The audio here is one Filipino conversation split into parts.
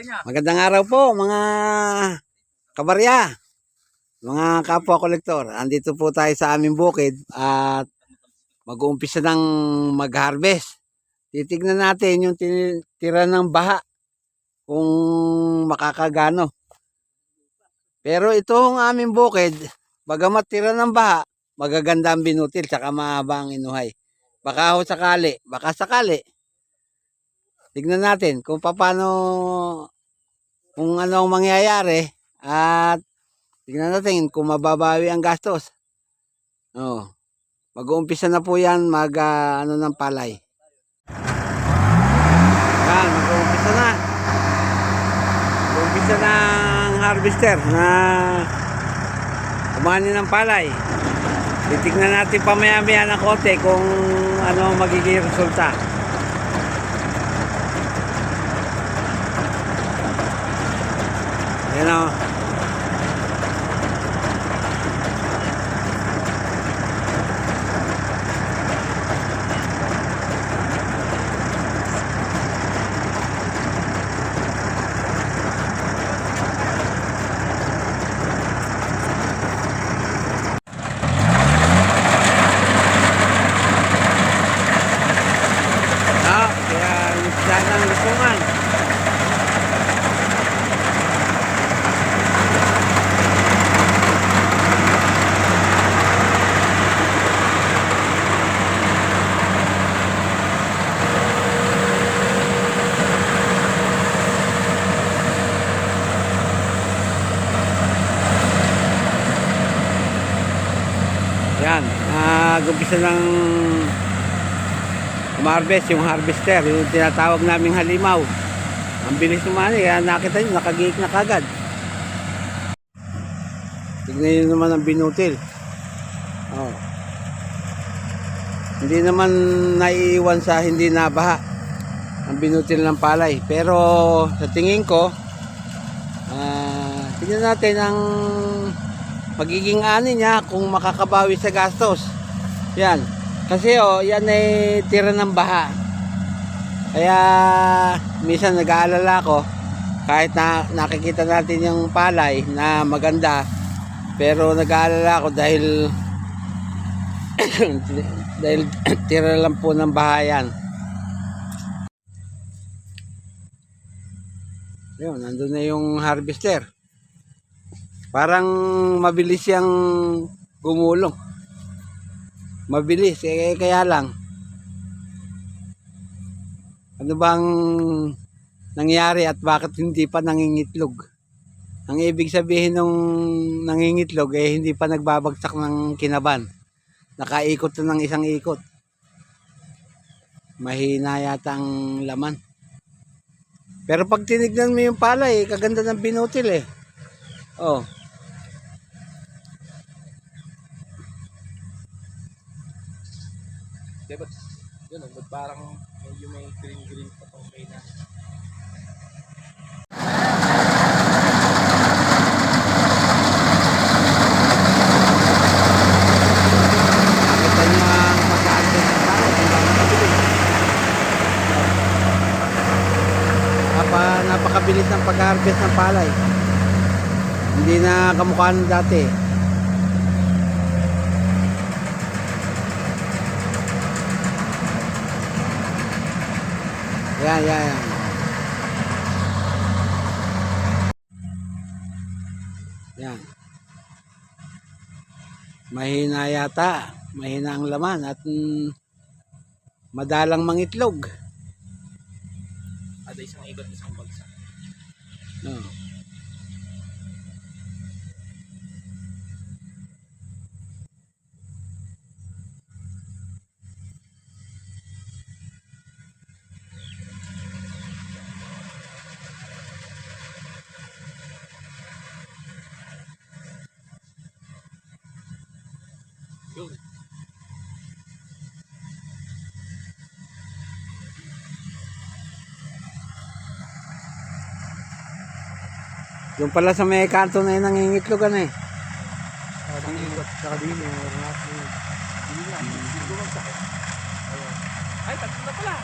Magandang araw po mga kabarya, mga kapwa kolektor. Andito po tayo sa aming bukid at mag-uumpisa ng mag-harvest. Titignan natin yung tira ng baha kung makakagano. Pero itong aming bukid, bagamat tira ng baha, magaganda ang binutil saka mahaba ang inuhay. Baka sakali. Tignan natin kung paano, kung ano ang mangyayari at tignan natin kung mababawi ang gastos. Oh, mag-uumpisa na po yan ano ng palay. Yan, mag-uumpisa na. Mag-uumpisa ng harvester na kumani ng palay. Titignan natin pamaya-maya ng konti kung ano magiging resulta. Yan o. Kaya isda ng lusungan. Yan, gumpisa ng harvest yung harvester, yung tinatawag naming halimaw. Ang bilis naman eh, nakita nyo, nakagiik na kagad. Tignan nyo naman ang binutil. Oh. Hindi naman naiiwan sa hindi nabaha ang binutil ng palay. Pero sa tingin ko, tignan natin ang magiging ani niya kung makakabawi sa gastos. Yan. Kasi yan ay tira ng baha. Kaya minsan nag-aalala ko kahit na nakikita natin yung palay na maganda, pero nag-aalala ko dahil dahil tira lang po ng baha yan. Yun, nandun na yung harvester. Parang mabilis siyang gumulong. Mabilis, kaya lang. Ano bang nangyari at bakit hindi pa nangingitlog? Ang ibig sabihin ng nangingitlog hindi pa nagbabagsak ng kinaban. Nakaikot na ng isang ikot. Mahina yata ang laman. Pero pag tinignan mo yung palay, kaganda ng binutil eh. Oh. Diba? Yun, parang medyo may green pa pang kayo na. Nakita nyo ang pag-harvest ng palay. Napakabilis ng pag-harvest ng palay. Hindi na kamukha ng dati. Yan. Yan. Mahina yata. Mahina ang laman at madalang mangitlog. Ada isang ikot, isang bagsak. No. Yun. Yung pala sa may kanto na yun nangingitlogan eh. Ang ikot, saka din yung rat mo. Hindi na, hindi bumagsak eh. Ay, tatlo na pala.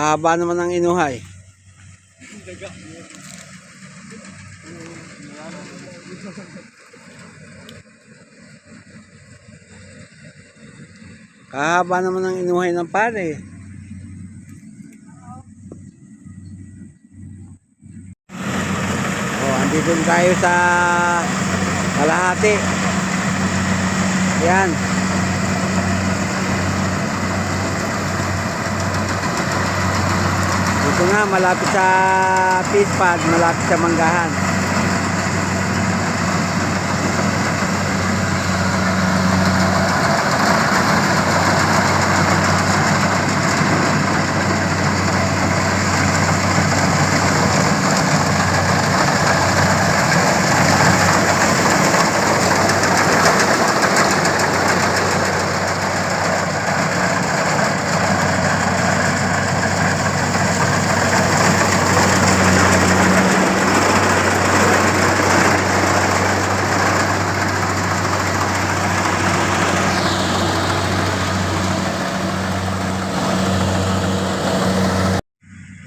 Haba naman ng inuhay. Kahaba naman ng inuhay ng pare. Oh, andito tayo sa kalahati. Yan. Dito na, malapit sa fish pond, malapit sa manggahan.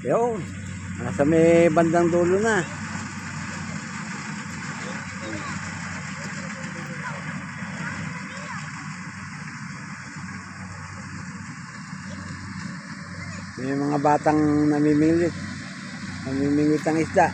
Yun, nasa may bandang dulo na. May mga batang namimingwit ang isda.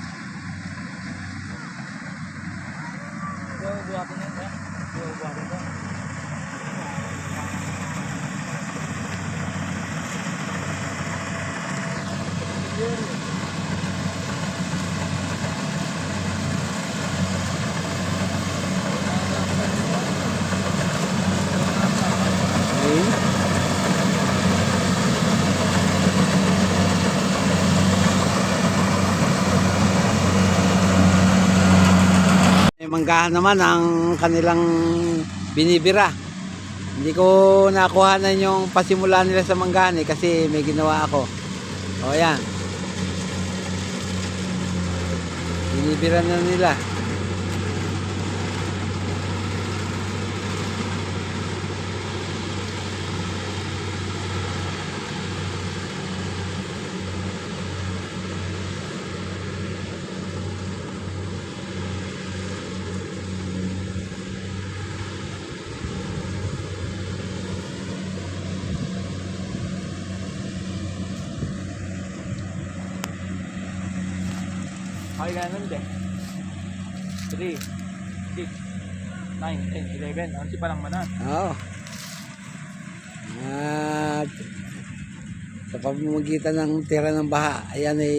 Manggahan naman ang kanilang binibira. Hindi ko nakuhanan yung pasimula nila sa manggahan kasi may ginawa ako. O yan. Binibira na nila. Okay, ganun din. 3, 6, 9, 10, 11. Ang si palang manan. Oo. At sa pamamagitan ng tira ng baha, ayan ay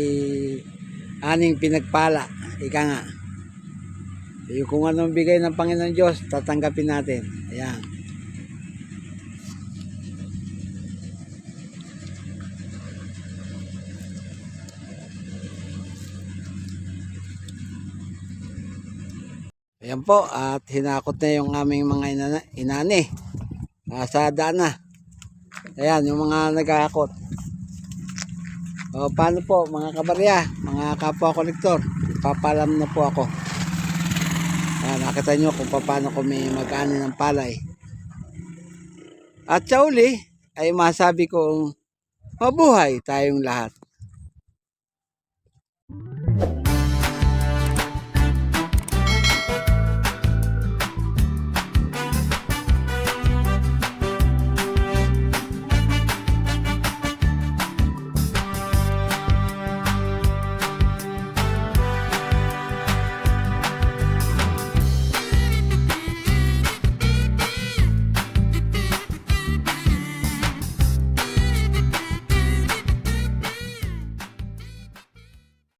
aning pinagpala. Ika nga. Yung kung anong bigay ng Panginoon Diyos, tatanggapin natin. Ayan. Ayan po, at hinakot na yung aming mga inani. Nasa daan na. Ayan, yung mga naghahakot. O, paano po mga kabarya, mga kapwa kolektor, papalam na po ako. Ayan, nakita nyo kung paano kami mag-ani ng palay. At sa uli, ay masabi kong mabuhay tayong lahat.